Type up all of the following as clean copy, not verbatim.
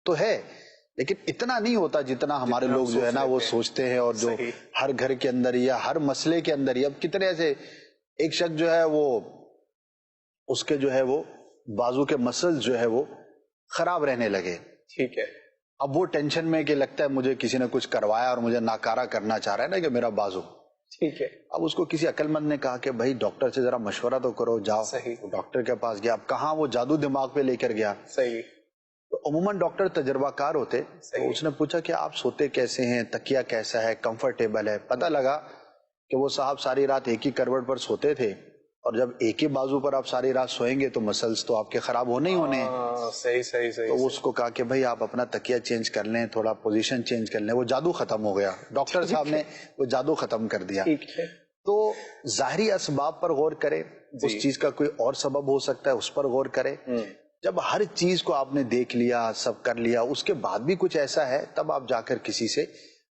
تو ہے، لیکن اتنا نہیں ہوتا جتنا ہمارے لوگ جو ہے نا وہ سوچتے ہیں، اور جو ہر گھر کے اندر یا ہر مسئلے کے اندر ہی اب کتنے ایسے ایک شخص جو ہے وہ اس کے جو ہے وہ بازو کے مسلز جو ہے وہ خراب رہنے لگے، ٹھیک ہے، اب وہ ٹینشن میں کہ لگتا ہے مجھے کسی نے کچھ کروایا اور مجھے ناکارہ کرنا چاہ رہا ہے نا کہ میرا بازو، ٹھیک ہے، اب اس کو کسی عقل مند نے کہا کہ بھائی ڈاکٹر سے ذرا مشورہ تو کرو، جاؤ ڈاکٹر کے پاس گیا، اب کہاں وہ جادو دماغ پہ لے کر گیا، صحیح، تو عموماً ڈاکٹر تجربہ کار ہوتے، تو اس نے پوچھا کہ آپ سوتے کیسے ہیں، تکیہ کیسا ہے، کمفرٹیبل ہے، پتہ لگا کہ وہ صاحب ساری رات ایک ہی کروٹ پر سوتے تھے، اور جب ایک ہی بازو پر آپ ساری رات سوئیں گے تو مسلز تو آپ کے خراب ہونے ہی ہونے ہیں، صحیح، تو اس کو کہا کہ بھائی آپ اپنا تکیہ چینج کر لیں، تھوڑا پوزیشن چینج کر لیں، وہ جادو ختم ہو گیا، ڈاکٹر صاحب نے وہ جادو ختم کر دیا۔ تو ظاہری اسباب پر غور کرے، اس چیز کا کوئی اور سبب ہو سکتا ہے اس پر غور کرے، جب ہر چیز کو آپ نے دیکھ لیا، سب کر لیا، اس کے بعد بھی کچھ ایسا ہے تب آپ جا کر کسی سے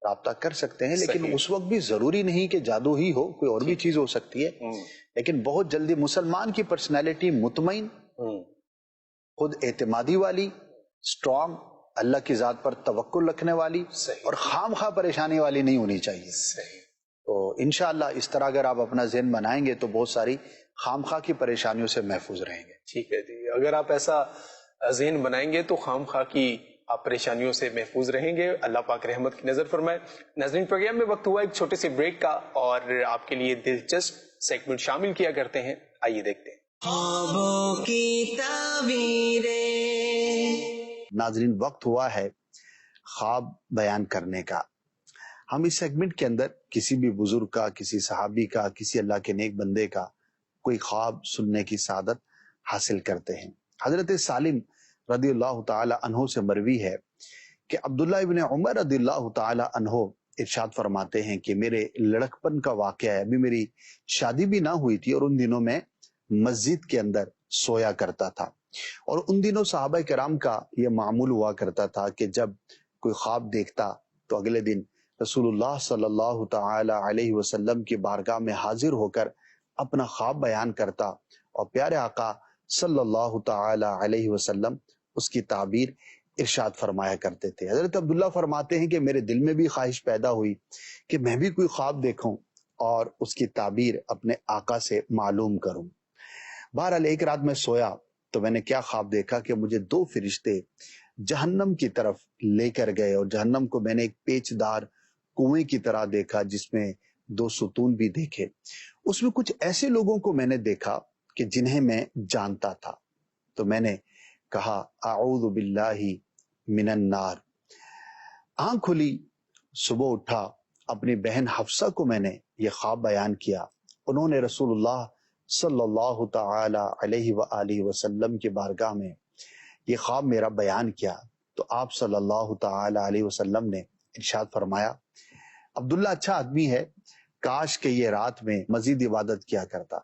رابطہ کر سکتے ہیں، لیکن اس وقت بھی ضروری نہیں کہ جادو ہی ہو، کوئی اور بھی چیز ہو سکتی ہے، لیکن بہت جلدی مسلمان کی پرسنالٹی مطمئن، خود اعتمادی والی، اسٹرانگ، اللہ کی ذات پر توکل رکھنے والی اور خام خواہ پریشانی والی نہیں ہونی چاہیے۔ تو انشاءاللہ اس طرح اگر آپ اپنا ذہن بنائیں گے تو بہت ساری خام خواہ کی پریشانیوں سے محفوظ رہیں گے۔ ٹھیک ہے جی، اگر آپ ایسا ذہن بنائیں گے تو خام خواہ کی آپ پریشانیوں سے محفوظ رہیں گے، اللہ پاک رحمت کی نظر فرمائے۔ ناظرین، پروگرام میں وقت ہوا ایک چھوٹے سے بریک کا، اور آپ کے لیے دلچسپ سیگمنٹ شامل کیا کرتے ہیں، آئیے دیکھتے ہیں۔ خوابوں کی تعبیریں۔ ناظرین، وقت ہوا ہے خواب بیان کرنے کا۔ ہم اس سیگمنٹ کے اندر کسی بھی بزرگ کا، کسی صحابی کا، کسی اللہ کے نیک بندے کا کوئی خواب سننے کی سعادت حاصل کرتے ہیں۔ حضرت سالم رضی اللہ تعالی عنہ سے مروی ہے کہ عبداللہ ابن عمر رضی اللہ تعالی عنہ ارشاد فرماتے ہیں کہ میرے لڑکپن کا واقعہ ہے، ابھی میری شادی بھی نہ ہوئی تھی، اور ان دنوں میں مسجد کے اندر سویا کرتا تھا، اور ان دنوں صحابہ کرام کا یہ معمول ہوا کرتا تھا کہ جب کوئی خواب دیکھتا تو اگلے دن رسول اللہ صلی اللہ تعالی علیہ وسلم کی بارگاہ میں حاضر ہو کر اپنا خواب بیان کرتا، اور پیارے آقا صلی اللہ تعالی علیہ وسلم اس کی تعبیر ارشاد فرمایا کرتے تھے۔ حضرت عبداللہ فرماتے ہیں کہ میرے دل میں بھی خواہش پیدا ہوئی کہ میں بھی کوئی خواب دیکھوں اور اس کی تعبیر اپنے آقا سے معلوم کروں۔ بہرحال ایک رات میں سویا تو میں نے کیا خواب دیکھا کہ مجھے دو فرشتے جہنم کی طرف لے کر گئے، اور جہنم کو میں نے ایک پیچ دار کنویں کی طرح دیکھا جس میں دو ستون بھی دیکھے، اس میں کچھ ایسے لوگوں کو میں نے دیکھا کہ جنہیں میں جانتا تھا، تو میں نے کہا اعوذ باللہ من النار۔ آنکھ کھلی، صبح اٹھا، اپنی بہن حفصہ کو میں نے یہ خواب بیان کیا، انہوں نے رسول اللہ صلی اللہ تعالی علیہ وآلہ وسلم کی بارگاہ میں یہ خواب میرا بیان کیا، تو آپ صلی اللہ تعالی علیہ وسلم نے ارشاد فرمایا عبداللہ اچھا آدمی ہے، کاش کہ یہ رات میں مزید عبادت کیا کرتا۔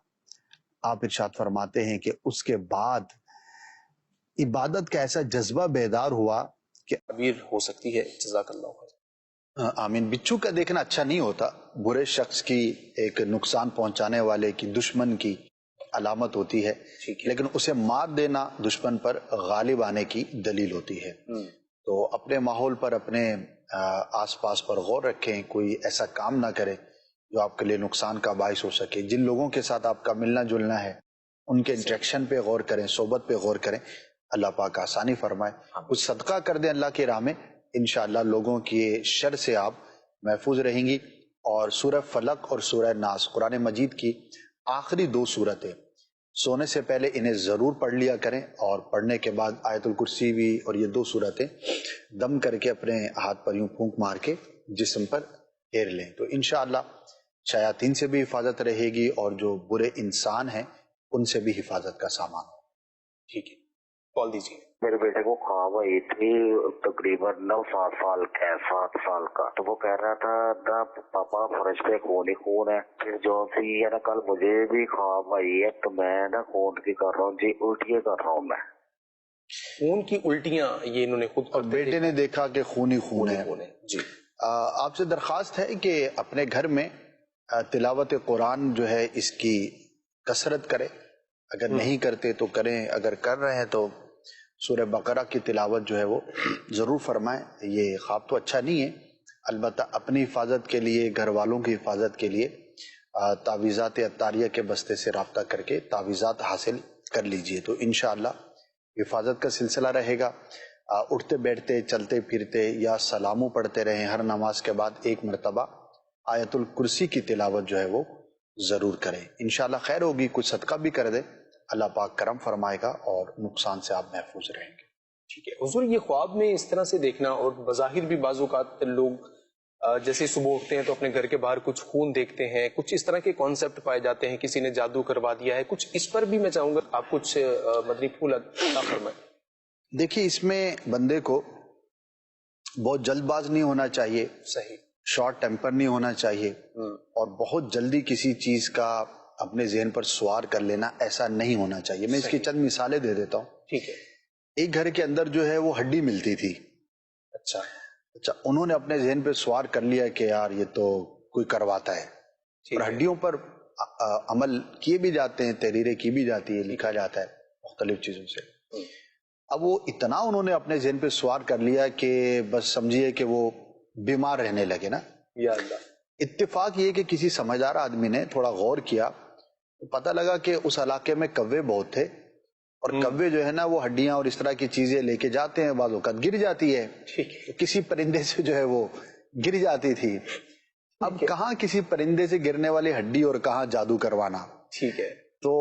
آپ ارشاد فرماتے ہیں کہ اس کے بعد عبادت کا ایسا جذبہ بیدار ہوا کہ تعبیر ہو سکتی ہے۔ جزاک اللہ خیر۔ آمین۔ بچھو کا دیکھنا اچھا نہیں ہوتا، برے شخص کی، ایک نقصان پہنچانے والے کی، دشمن کی علامت ہوتی ہے، لیکن اسے مار دینا دشمن پر غالب آنے کی دلیل ہوتی ہے۔ تو اپنے ماحول پر، اپنے آس پاس پر غور رکھیں، کوئی ایسا کام نہ کریں جو آپ کے لیے نقصان کا باعث ہو سکے۔ جن لوگوں کے ساتھ آپ کا ملنا جلنا ہے ان کے انٹریکشن پہ غور کریں، صحبت پہ غور کریں، اللہ پاک آسانی فرمائے۔ کچھ صدقہ کر دیں اللہ کی راہ میں، انشاءاللہ لوگوں کی شر سے آپ محفوظ رہیں گی۔ اور سورہ فلق اور سورہ ناس قرآن مجید کی آخری دو سورتیں، سونے سے پہلے انہیں ضرور پڑھ لیا کریں، اور پڑھنے کے بعد آیت الکرسی بھی اور یہ دو سورتیں دم کر کے اپنے ہاتھ پر یوں پھونک مار کے جسم پر پھیر لیں، تو انشاءاللہ شیاطین سے بھی حفاظت رہے گی، اور جو برے انسان ہیں ان سے بھی حفاظت کا سامان ہو۔ ٹھیک ہے، کال دیجیے۔ میرے بیٹے کو خواب آئی تھی، تقریباً 7 سال کا، تو وہ کہہ رہا تھا نا پاپا فرش پہ خون ہی خون ہے۔ پھر جو سی ہے نا، کل مجھے بھی خواب آئی ہے تو میں نا خون کی کر رہا ہوں جی، الٹیاں کر رہا ہوں میں۔ خون کی الٹیاں یہ انہوں نے خود، اور بیٹے نے دیکھا کہ خون ہی خون ہے۔ جی، آپ سے درخواست ہے کہ اپنے گھر میں تلاوت قرآن جو ہے اس کی کثرت کرے، اگر نہیں کرتے تو کریں، اگر کر رہے ہیں تو سورہ بقرہ کی تلاوت جو ہے وہ ضرور فرمائیں. یہ خواب تو اچھا نہیں ہے، البتہ اپنی حفاظت کے لیے، گھر والوں کی حفاظت کے لیے تعویذات عطاریہ کے بستے سے رابطہ کر کے تعویذات حاصل کر لیجئے، تو انشاءاللہ حفاظت کا سلسلہ رہے گا. اٹھتے بیٹھتے، چلتے پھرتے یا سلاموں پڑھتے رہیں. ہر نماز کے بعد ایک مرتبہ آیت الکرسی کی تلاوت جو ہے وہ ضرور کریں. انشاءاللہ خیر ہوگی. کچھ صدقہ بھی کر دیں، اللہ پاک کرم فرمائے گا اور نقصان سے آپ محفوظ رہیں گے. ٹھیک ہے حضور، یہ خواب میں اس طرح سے دیکھنا، اور بظاہر بھی بعض اوقات لوگ جیسے صبح اٹھتے ہیں تو اپنے گھر کے باہر کچھ خون دیکھتے ہیں، کچھ اس طرح کے کانسیپٹ پائے جاتے ہیں، کسی نے جادو کروا دیا ہے، کچھ اس پر بھی میں چاہوں گا آپ کچھ مدنی پھول عطا فرمائیں. دیکھیے، اس میں بندے کو بہت جلد باز نہیں ہونا چاہیے، صحیح، شارٹ ٹیمپر نہیں ہونا چاہیے، اور بہت جلدی کسی چیز کا اپنے ذہن پر سوار کر لینا ایسا نہیں ہونا چاہیے. میں اس کی چند مثالیں دے دیتا ہوں. ٹھیک ہے. ایک گھر کے اندر جو ہے وہ ہڈی ملتی تھی. اچھا، انہوں نے اپنے ذہن پہ سوار کر لیا کہ یار یہ تو کوئی کرواتا ہے. اور ہڈیوں پر عمل کیے بھی جاتے ہیں، تحریریں کی بھی جاتی ہے، لکھا جاتا ہے مختلف چیزوں سے. اب وہ اتنا انہوں نے اپنے ذہن پہ سوار کر لیا کہ بس سمجھیے کہ وہ بیمار رہنے لگے نا. یا اللہ. اتفاق یہ کہ کسی سمجھدار آدمی نے تھوڑا غور کیا، پتہ لگا کہ اس علاقے میں کوے بہت تھے، اور کوے جو ہے نا وہ ہڈیاں اور اس طرح کی چیزیں لے کے جاتے ہیں، بعض اوقات گر جاتی ہے. تو کسی پرندے سے جو ہے وہ گر جاتی تھی. اب کہاں کسی پرندے سے گرنے والی ہڈی اور کہاں جادو کروانا. ٹھیک ہے. تو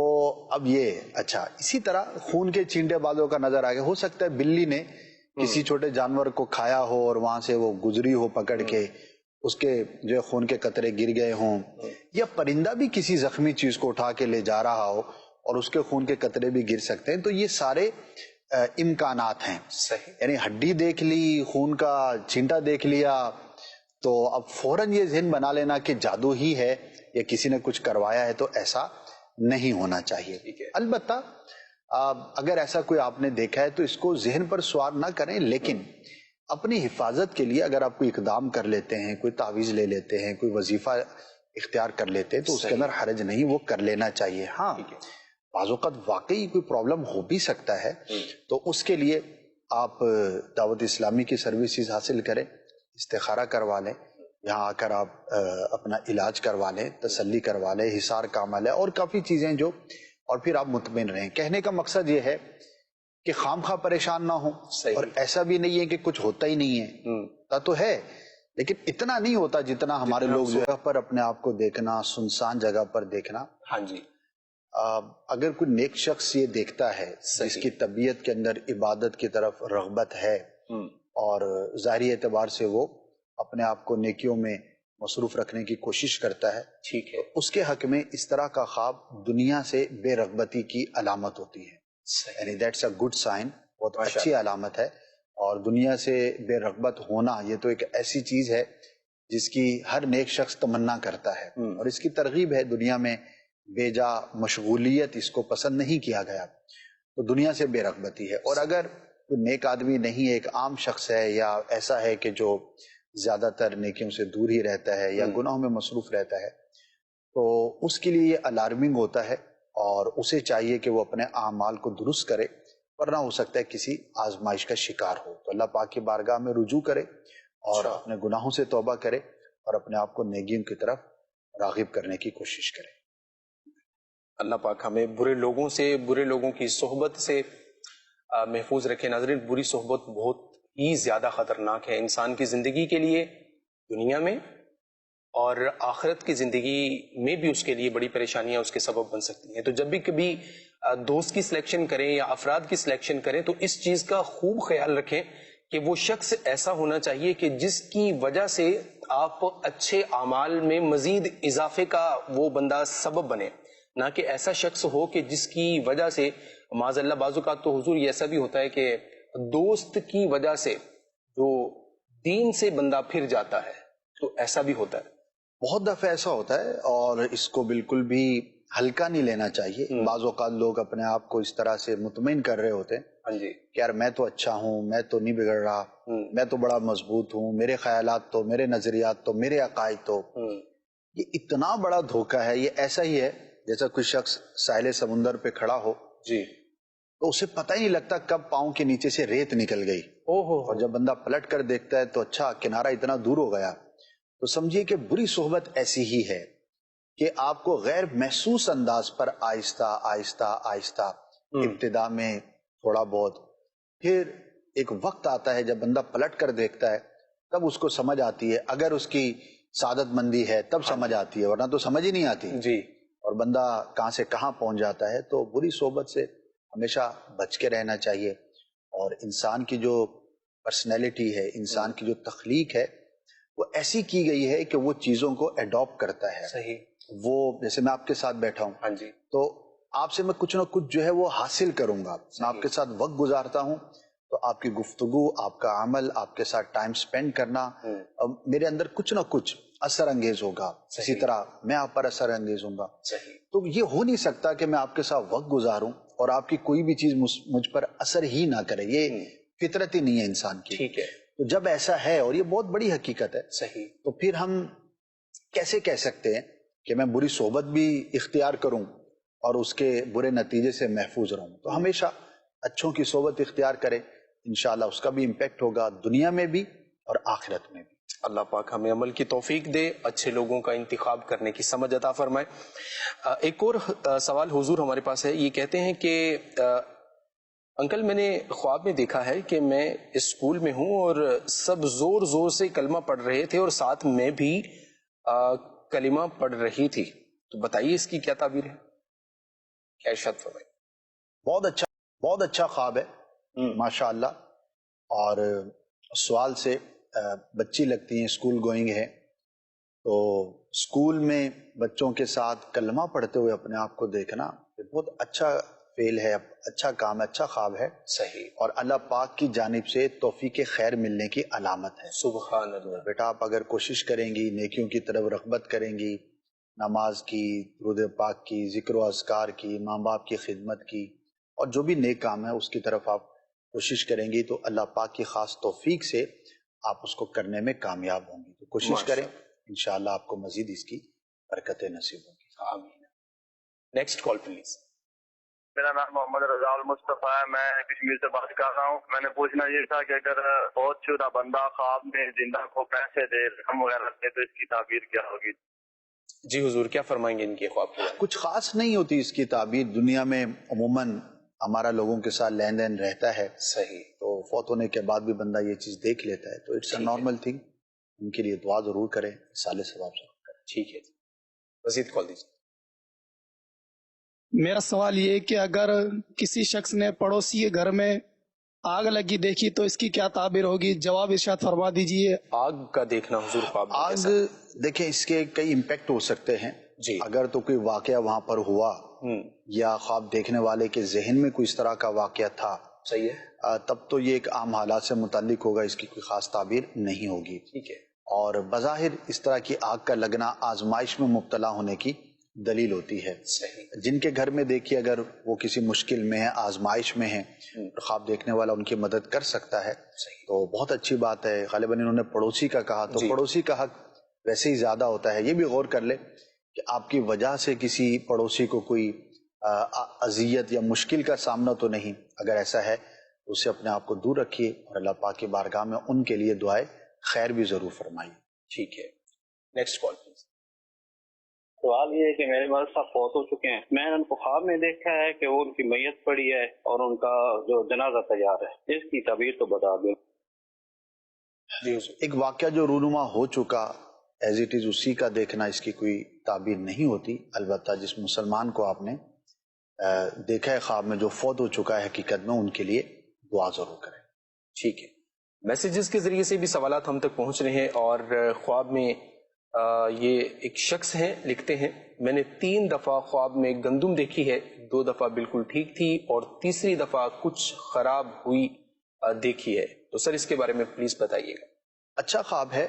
اب یہ اچھا، اسی طرح خون کے چینٹے بازوں کا نظر آ گیا. ہو سکتا ہے بلی نے کسی چھوٹے جانور کو کھایا ہو اور وہاں سے وہ گزری ہو پکڑ کے، اس کے جو خون کے قطرے گر گئے ہوں، یا پرندہ بھی کسی زخمی چیز کو اٹھا کے لے جا رہا ہو اور اس کے خون کے قطرے بھی گر سکتے ہیں. تو یہ سارے امکانات ہیں. صحیح. یعنی ہڈی دیکھ لی، خون کا چینٹا دیکھ لیا، تو اب فوراً یہ ذہن بنا لینا کہ جادو ہی ہے یا کسی نے کچھ کروایا ہے، تو ایسا نہیں ہونا چاہیے. البتہ اگر ایسا کوئی آپ نے دیکھا ہے تو اس کو ذہن پر سوار نہ کریں، لیکن اپنی حفاظت کے لیے اگر آپ کوئی اقدام کر لیتے ہیں، کوئی تعویذ لے لیتے ہیں، کوئی وظیفہ اختیار کر لیتے ہیں، تو اس کے اندر حرج نہیں، وہ کر لینا چاہیے. ہاں، بعض اوقات واقعی کوئی پرابلم ہو بھی سکتا ہے، تو اس کے لیے آپ دعوت اسلامی کی سروسز حاصل کریں، استخارہ کروا لیں، یہاں آ کر آپ اپنا علاج کروا لیں، تسلی کروا لیں، حصار کا عمل ہے اور کافی چیزیں جو، اور پھر آپ مطمئن رہیں. کہنے کا مقصد یہ ہے کہ خام خواہ پریشان نہ ہوں. اور ایسا بھی نہیں ہے کہ کچھ ہوتا ہی نہیں ہے، تو ہے لیکن اتنا نہیں ہوتا جتنا ہمارے لوگ جگہ پر اپنے آپ کو دیکھنا، سنسان جگہ پر دیکھنا. ہاں جی. اگر کوئی نیک شخص یہ دیکھتا ہے جس کی طبیعت کے اندر عبادت کی طرف رغبت ہے اور ظاہری اعتبار سے وہ اپنے آپ کو نیکیوں میں مصروف رکھنے کی کوشش کرتا ہے، ٹھیک ہے، اس کے حق میں اس طرح کا خواب دنیا سے بے رغبتی کی علامت ہوتی ہے. یعنی دیٹس اے گڈ سائن، بہت اچھی علامت ہے. اور دنیا سے بے رغبت ہونا یہ تو ایک ایسی چیز ہے جس کی ہر نیک شخص تمنا کرتا ہے، اور اس کی ترغیب ہے. دنیا میں بے جا مشغولیت اس کو پسند نہیں کیا گیا، تو دنیا سے بے رغبتی ہے. اور اگر کوئی نیک آدمی نہیں ہے، ایک عام شخص ہے یا ایسا ہے کہ جو زیادہ تر نیکیوں سے دور ہی رہتا ہے یا گناہوں میں مصروف رہتا ہے، تو اس کے لیے یہ الارمنگ ہوتا ہے، اور اسے چاہیے کہ وہ اپنے اعمال کو درست کرے، ورنہ ہو سکتا ہے کسی آزمائش کا شکار ہو. تو اللہ پاک کی بارگاہ میں رجوع کرے اور اپنے گناہوں سے توبہ کرے اور اپنے آپ کو نیکیوں کی طرف راغب کرنے کی کوشش کرے. اللہ پاک ہمیں برے لوگوں سے، برے لوگوں کی صحبت سے محفوظ رکھے. ناظرین، بری صحبت بہت ہی زیادہ خطرناک ہے انسان کی زندگی کے لیے، دنیا میں اور آخرت کی زندگی میں بھی اس کے لیے بڑی پریشانیاں اس کے سبب بن سکتی ہیں. تو جب بھی کبھی دوست کی سلیکشن کریں یا افراد کی سلیکشن کریں تو اس چیز کا خوب خیال رکھیں کہ وہ شخص ایسا ہونا چاہیے کہ جس کی وجہ سے آپ اچھے اعمال میں مزید اضافے کا وہ بندہ سبب بنے، نہ کہ ایسا شخص ہو کہ جس کی وجہ سے معاذ اللہ بعض اوقات تو حضور یہ ایسا بھی ہوتا ہے کہ دوست کی وجہ سے جو دین سے بندہ پھر جاتا ہے، تو ایسا بھی ہوتا ہے. بہت دفعہ ایسا ہوتا ہے اور اس کو بالکل بھی ہلکا نہیں لینا چاہیے. بعض اوقات لوگ اپنے آپ کو اس طرح سے مطمئن کر رہے ہوتے ہیں کہ یار میں تو اچھا ہوں، میں تو نہیں بگڑ رہا، میں تو بڑا مضبوط ہوں، میرے خیالات تو، میرے نظریات تو، میرے عقائد تو. یہ اتنا بڑا دھوکہ ہے. یہ ایسا ہی ہے جیسا کوئی شخص ساحل سمندر پہ کھڑا ہو، تو اسے پتہ ہی نہیں لگتا کب پاؤں کے نیچے سے ریت نکل گئی، اور جب بندہ پلٹ کر دیکھتا ہے تو اچھا کنارہ اتنا دور ہو گیا. تو سمجھیے کہ بری صحبت ایسی ہی ہے کہ آپ کو غیر محسوس انداز پر آہستہ آہستہ آہستہ ابتدا میں تھوڑا بہت، پھر ایک وقت آتا ہے جب بندہ پلٹ کر دیکھتا ہے تب اس کو سمجھ آتی ہے. اگر اس کی سعادت مندی ہے تب سمجھ آتی ہے، ورنہ تو سمجھ ہی نہیں آتی جی. اور بندہ کہاں سے کہاں پہنچ جاتا ہے. تو بری صحبت سے ہمیشہ بچ کے رہنا چاہیے. اور انسان کی جو پرسنالٹی ہے، انسان کی جو تخلیق ہے، وہ ایسی کی گئی ہے کہ وہ چیزوں کو ایڈاپٹ کرتا ہے. صحیح. وہ جیسے میں آپ کے ساتھ بیٹھا ہوں، ہاں جی. تو آپ سے میں کچھ نہ کچھ جو ہے وہ حاصل کروں گا. میں آپ کے ساتھ وقت گزارتا ہوں تو آپ کی گفتگو، آپ کا عمل، آپ کے ساتھ ٹائم سپینڈ کرنا میرے اندر کچھ نہ کچھ اثر انگیز ہوگا. اسی طرح میں آپ پر اثر انگیز ہوں گا. تو یہ ہو نہیں سکتا کہ میں آپ کے ساتھ وقت گزاروں اور آپ کی کوئی بھی چیز مجھ پر اثر ہی نہ کرے. یہ فطرت ہی نہیں ہے انسان کی. ٹھیک ہے. تو جب ایسا ہے، اور یہ بہت بڑی حقیقت ہے، صحیح، تو پھر ہم کیسے کہہ سکتے ہیں کہ میں بری صحبت بھی اختیار کروں اور اس کے برے نتیجے سے محفوظ رہوں؟ تو ہمیشہ اچھوں کی صحبت اختیار کریں، انشاءاللہ اس کا بھی امپیکٹ ہوگا دنیا میں بھی اور آخرت میں بھی. اللہ پاک ہمیں عمل کی توفیق دے، اچھے لوگوں کا انتخاب کرنے کی سمجھ عطا فرمائے. ایک اور سوال حضور ہمارے پاس ہے. یہ کہتے ہیں کہ انکل، میں نے خواب میں دیکھا ہے کہ میں اسکول میں ہوں اور سب زور زور سے کلمہ پڑھ رہے تھے اور ساتھ میں بھی کلمہ پڑھ رہی تھی. تو بتائیے اس کی کیا تعبیر ہے؟ کیا ارشاد فرمائے؟ بہت اچھا خواب ہے ماشاءاللہ. اور سوال سے بچی لگتی ہیں، اسکول گوئنگ ہے، تو اسکول میں بچوں کے ساتھ کلمہ پڑھتے ہوئے اپنے آپ کو دیکھنا بہت اچھا فعل ہے، اچھا کام ہے، اچھا خواب ہے. صحیح. اور اللہ پاک کی جانب سے توفیق خیر ملنے کی علامت ہے. سبحان اللہ. بیٹا آپ اگر کوشش کریں گی، نیکیوں کی طرف رغبت کریں گی، نماز کی، درود پاک کی، ذکر و اذکار کی، ماں باپ کی خدمت کی، اور جو بھی نیک کام ہے اس کی طرف آپ کوشش کریں گی، تو اللہ پاک کی خاص توفیق سے آپ اس کو کرنے میں کامیاب ہوں گی. تو کوشش کریں، انشاءاللہ آپ کو مزید اس کی برکتیں نصیب ہوں گی. آمین. Next call please. میرا نام محمد رضا المصطفیٰ ہے، میں کشمیر سے بات کر رہا ہوں. میں نے پوچھنا یہ تھا کہ اگر فوت شدہ بندہ خواب میں زندہ کو پیسے دے، رقم وغیرہ دے، تو اس کی تعبیر کیا ہوگی؟ جی حضور، کیا فرمائیں گے ان کے خواب کے؟ کچھ خاص نہیں ہوتی اس کی تعبیر. دنیا میں عموماً ہمارا لوگوں کے ساتھ لین دین رہتا ہے. صحیح. تو فوت ہونے کے بعد بھی بندہ یہ چیز دیکھ لیتا ہے، تو اٹس اے نارمل تھنگ. ان کے لیے دعا ضرور کریں، سال ثواب سے. ٹھیک ہے، مزید کال دیجیے. میرا سوال یہ ہے کہ اگر کسی شخص نے پڑوسی کے گھر میں آگ لگی دیکھی تو اس کی کیا تعبیر ہوگی؟ جواب ارشاد فرما دیجیے. آگ کا دیکھنا حضور خواب میں آگ کیسا؟ دیکھیں اس کے کئی امپیکٹ ہو سکتے ہیں. جی. اگر تو کوئی واقعہ وہاں پر ہوا یا خواب دیکھنے والے کے ذہن میں کوئی اس طرح کا واقعہ تھا، صحیح ہے، تب تو یہ ایک عام حالات سے متعلق ہوگا، اس کی کوئی خاص تعبیر نہیں ہوگی. ٹھیک ہے. اور بظاہر اس طرح کی آگ کا لگنا آزمائش میں مبتلا ہونے کی دلیل ہوتی ہے. صحیح. جن کے گھر میں دیکھیے اگر وہ کسی مشکل میں ہے، آزمائش میں ہے، خواب دیکھنے والا ان کی مدد کر سکتا ہے، تو بہت اچھی بات ہے. غالباً انہوں نے پڑوسی کا کہا، تو پڑوسی کا حق ویسے ہی زیادہ ہوتا ہے. یہ بھی غور کر لے کہ آپ کی وجہ سے کسی پڑوسی کو کوئی اذیت یا مشکل کا سامنا تو نہیں. اگر ایسا ہے تو اسے اپنے آپ کو دور رکھیے اور اللہ پاک کی بارگاہ میں ان کے لیے دعائے خیر بھی ضرور فرمائیے. ٹھیک ہے، نیکسٹ کال پلیز. سوال یہ ہے کہ میرے والد صاحب فوت ہو چکے ہیں. میں نے ان کو خواب میں دیکھا ہے کہ وہ ان کی میت پڑی ہے اور ان کا جو جنازہ تیار ہے. اس کی تعبیر تو بتا دیں. ایک واقعہ جو رونما ہو چکا ایز اٹ از، اسی کا دیکھنا اس کی کوئی تعبیر نہیں ہوتی. البتہ جس مسلمان کو آپ نے دیکھا ہے خواب میں جو فوت ہو چکا ہے حقیقت میں، ان کے لیے دعا ضرور کریں. ٹھیک ہے. میسیجز کے ذریعے سے بھی سوالات ہم تک پہنچ رہے ہیں. اور خواب میں یہ ایک شخص ہیں، لکھتے ہیں میں نے 3 دفعہ خواب میں گندم دیکھی ہے. 2 دفعہ بالکل ٹھیک تھی اور تیسری دفعہ کچھ خراب ہوئی دیکھی ہے. تو سر اس کے بارے میں پلیز بتائیے گا. اچھا خواب ہے.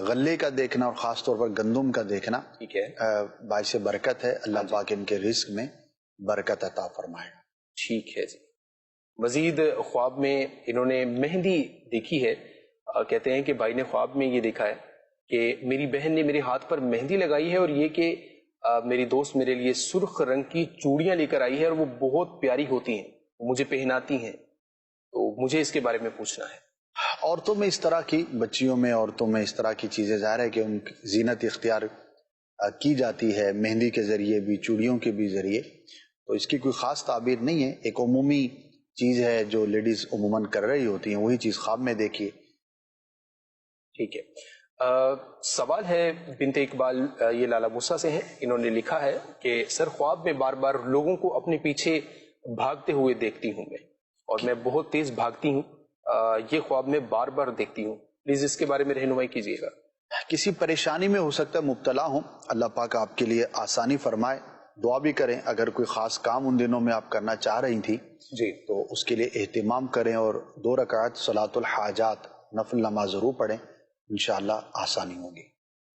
غلے کا دیکھنا اور خاص طور پر گندم کا دیکھنا ٹھیک ہے، باعث برکت ہے. اللہ پاک ان کے رزق میں برکت عطا فرمائے گا. ٹھیک ہے جی. مزید خواب میں انہوں نے مہندی دیکھی ہے. کہتے ہیں کہ بھائی نے خواب میں یہ دیکھا ہے کہ میری بہن نے میرے ہاتھ پر مہندی لگائی ہے اور یہ کہ میری دوست میرے لیے سرخ رنگ کی چوڑیاں لے کر آئی ہے اور وہ بہت پیاری ہوتی ہیں. مجھے پہناتی ہیں، تو مجھے اس کے بارے میں پوچھنا ہے۔ عورتوں میں اس طرح کی، بچیوں میں، عورتوں میں اس طرح کی چیزیں ظاہر ہے کہ ان کی زینت اختیار کی جاتی ہے، مہندی کے ذریعے بھی، چوڑیوں کے بھی ذریعے، تو اس کی کوئی خاص تعبیر نہیں ہے، ایک عمومی چیز ہے جو لیڈیز عموماً کر رہی ہوتی ہیں، وہی چیز خواب میں دیکھیے۔ ٹھیک ہے، سوال ہے بنت اقبال، یہ لالا موسیٰ سے ہے، انہوں نے لکھا ہے کہ سر خواب میں بار بار لوگوں کو اپنے پیچھے بھاگتے ہوئے دیکھتی ہوں میں، اور میں بہت تیز بھاگتی ہوں، یہ خواب میں بار بار دیکھتی ہوں، پلیز اس کے بارے میں رہنمائی کیجیے گا۔ کسی پریشانی میں ہو سکتا ہے مبتلا ہوں، اللہ پاک آپ کے لیے آسانی فرمائے، دعا بھی کریں، اگر کوئی خاص کام ان دنوں میں آپ کرنا چاہ رہی تھی جی تو اس کے لیے اہتمام کریں، اور 2 رکعت صلاۃ الحاجات نفل نماز ضرور پڑھیں، انشاءاللہ آسانی ہوگی۔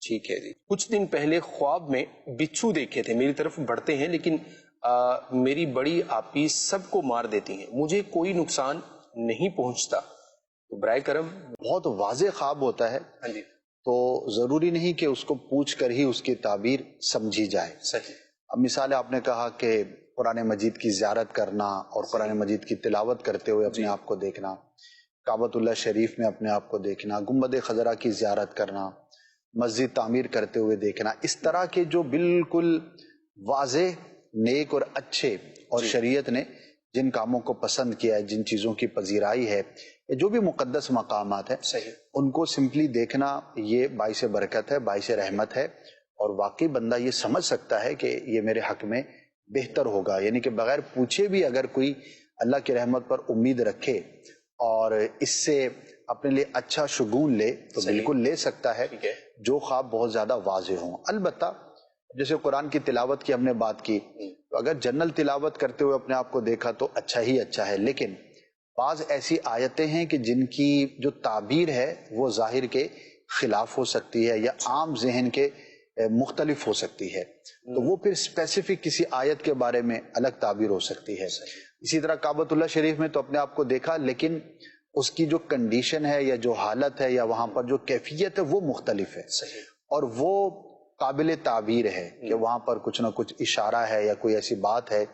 ٹھیک ہے جی، کچھ دن پہلے خواب میں بچھو دیکھے تھے، میری طرف بڑھتے ہیں لیکن میری بڑی آپی سب کو مار دیتی ہیں، مجھے کوئی نقصان نہیں پہنچتا، تو برائے کرم۔ بہت واضح خواب ہوتا ہے، ہاں جی، تو ضروری نہیں کہ اس کو پوچھ کر ہی اس کی تعبیر سمجھی جائے۔ صحیح، اب مثال آپ نے کہا کہ قرآن مجید کی زیارت کرنا اور قرآن مجید کی تلاوت کرتے ہوئے اپنے آپ کو دیکھنا، کعبۃ اللہ شریف میں اپنے آپ کو دیکھنا، گنبد خضرا کی زیارت کرنا، مسجد تعمیر کرتے ہوئے دیکھنا، اس طرح کے جو بالکل واضح، نیک اور اچھے، اور شریعت نے جن کاموں کو پسند کیا ہے، جن چیزوں کی پذیرائی ہے، جو بھی مقدس مقامات ہیں، صحیح، ان کو سمپلی دیکھنا، یہ باعث برکت ہے، باعث رحمت ہے، اور واقعی بندہ یہ سمجھ سکتا ہے کہ یہ میرے حق میں بہتر ہوگا، یعنی کہ بغیر پوچھے بھی اگر کوئی اللہ کی رحمت پر امید رکھے اور اس سے اپنے لیے اچھا شگون لے تو بالکل لے سکتا ہے، جو خواب بہت زیادہ واضح ہوں۔ البتہ جیسے قرآن کی تلاوت کی ہم نے بات کی، تو اگر جنرل تلاوت کرتے ہوئے اپنے آپ کو دیکھا تو اچھا ہی اچھا ہے، لیکن بعض ایسی آیتیں ہیں کہ جن کی جو تعبیر ہے وہ ظاہر کے خلاف ہو سکتی ہے یا عام ذہن کے مختلف ہو سکتی ہے، تو وہ پھر اسپیسیفک کسی آیت کے بارے میں الگ تعبیر ہو سکتی ہے۔ اسی طرح کعبۃ اللہ شریف میں تو اپنے آپ کو دیکھا، لیکن اس کی جو کنڈیشن ہے یا جو حالت ہے یا وہاں پر جو کیفیت ہے وہ مختلف ہے، اور وہ قابل تعبیر ہے کہ وہاں پر کچھ نہ کچھ اشارہ ہے یا کوئی ایسی بات ہے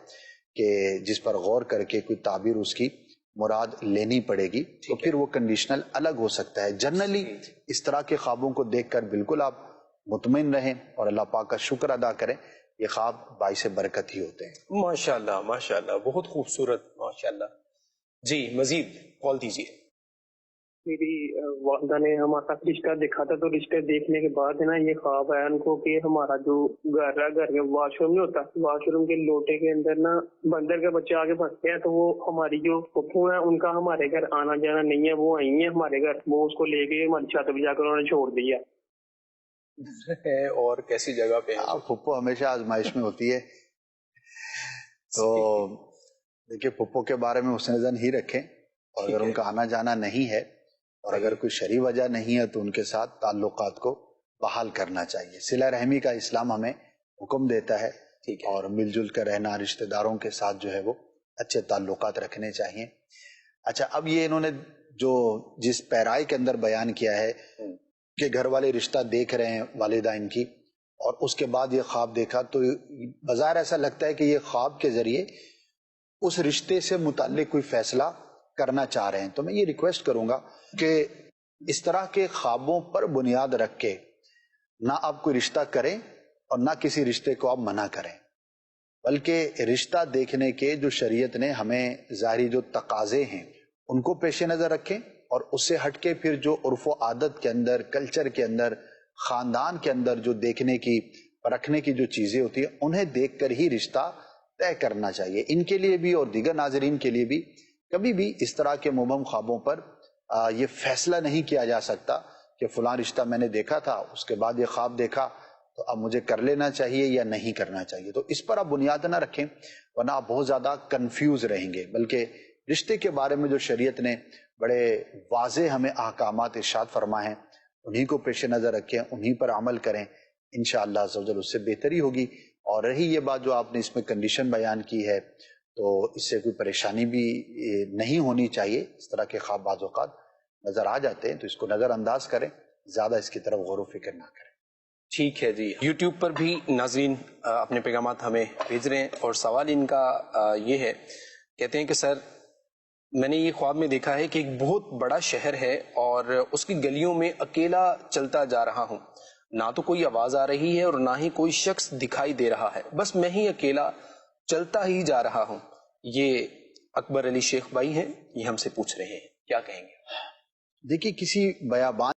کہ جس پر غور کر کے کوئی تعبیر اس کی مراد لینی پڑے گی، تو پھر وہ کنڈیشنل الگ ہو سکتا ہے۔ جنرلی اس طرح کے خوابوں کو دیکھ کر بالکل آپ مطمئن رہیں اور اللہ پاک کا شکر ادا کریں، یہ خواب باعث برکت ہی ہوتے ہیں۔ ماشاءاللہ ماشاءاللہ، بہت خوبصورت، ماشاءاللہ۔ جی مزید کال دیجیے۔ میری والدہ نے ہمارے ساتھ رشتہ دیکھا تھا، تو رشتہ دیکھنے کے بعد ہے نا یہ خواب آیا ان کو کہ ہمارا جو گھر ہے، گھر میں واش روم نہیں ہوتا، واش روم کے لوٹے کے اندر نا بندر کے بچے آگے پھنستے ہیں، تو وہ ہماری جو پھپھو ہے ان کا ہمارے گھر آنا جانا نہیں ہے، وہ آئی ہیں ہمارے گھر، وہ اس کو لے کے ہماری چھت پہ جا کر انہوں نے چھوڑ دیا۔ اور کیسی جگہ پہ ہیں؟ پھپھو ہمیشہ آزمائش میں ہوتی ہے، تو دیکھیے پھپھو کے بارے میں حسن زن ہی رکھیں، اور اگر ان کا آنا جانا نہیں ہے اور اگر کوئی شرعی وجہ نہیں ہے تو ان کے ساتھ تعلقات کو بحال کرنا چاہیے۔ صلہ رحمی کا اسلام ہمیں حکم دیتا ہے، اور مل جل کر رہنا، رشتہ داروں کے ساتھ جو ہے وہ اچھے تعلقات رکھنے چاہیے۔ اچھا، اب یہ انہوں نے جو جس پیرائی کے اندر بیان کیا ہے کہ گھر والے رشتہ دیکھ رہے ہیں والدہ ان کی، اور اس کے بعد یہ خواب دیکھا، تو بظاہر ایسا لگتا ہے کہ یہ خواب کے ذریعے اس رشتے سے متعلق کوئی فیصلہ کرنا چاہ رہے ہیں۔ تو میں یہ ریکویسٹ کروں گا کہ اس طرح کے خوابوں پر بنیاد رکھ کے نہ آپ کوئی رشتہ کریں اور نہ کسی رشتے کو آپ منع کریں، بلکہ رشتہ دیکھنے کے جو شریعت نے ہمیں ظاہری جو تقاضے ہیں ان کو پیش نظر رکھیں، اور اس سے ہٹ کے پھر جو عرف و عادت کے اندر، کلچر کے اندر، خاندان کے اندر جو دیکھنے کی، پرکھنے کی جو چیزیں ہوتی ہیں انہیں دیکھ کر ہی رشتہ طے کرنا چاہیے۔ ان کے لیے بھی اور دیگر ناظرین کے لیے بھی کبھی بھی اس طرح کے مبہم خوابوں پر یہ فیصلہ نہیں کیا جا سکتا کہ فلاں رشتہ میں نے دیکھا تھا، اس کے بعد یہ خواب دیکھا تو اب مجھے کر لینا چاہیے یا نہیں کرنا چاہیے۔ تو اس پر آپ بنیاد نہ رکھیں، ورنہ آپ بہت زیادہ کنفیوز رہیں گے، بلکہ رشتے کے بارے میں جو شریعت نے بڑے واضح ہمیں احکامات ارشاد فرمائے ہیں انہی کو پیش نظر رکھیں، انہی پر عمل کریں، انشاءاللہ عز و جل اس سے بہتری ہوگی۔ اور رہی یہ بات جو آپ نے اس میں کنڈیشن بیان کی ہے، تو اس سے کوئی پریشانی بھی نہیں ہونی چاہیے۔ اس طرح کے خواب بعض اوقات نظر آ جاتے ہیں تو اس کو نظر انداز کریں، زیادہ اس کی طرف غور و فکر نہ کریں۔ ٹھیک ہے جی، یوٹیوب پر بھی ناظرین اپنے پیغامات ہمیں بھیج رہے ہیں، اور سوال ان کا یہ ہے کہتے ہیں کہ سر میں نے یہ خواب میں دیکھا ہے کہ ایک بہت بڑا شہر ہے اور اس کی گلیوں میں اکیلا چلتا جا رہا ہوں، نہ تو کوئی آواز آ رہی ہے اور نہ ہی کوئی شخص دکھائی دے رہا ہے، بس میں ہی اکیلا چلتا ہی جا رہا ہوں۔ یہ اکبر علی شیخ بھائی ہیں، یہ ہم سے پوچھ رہے ہیں، کیا کہیں گے؟ دیکھیے کسی بیابان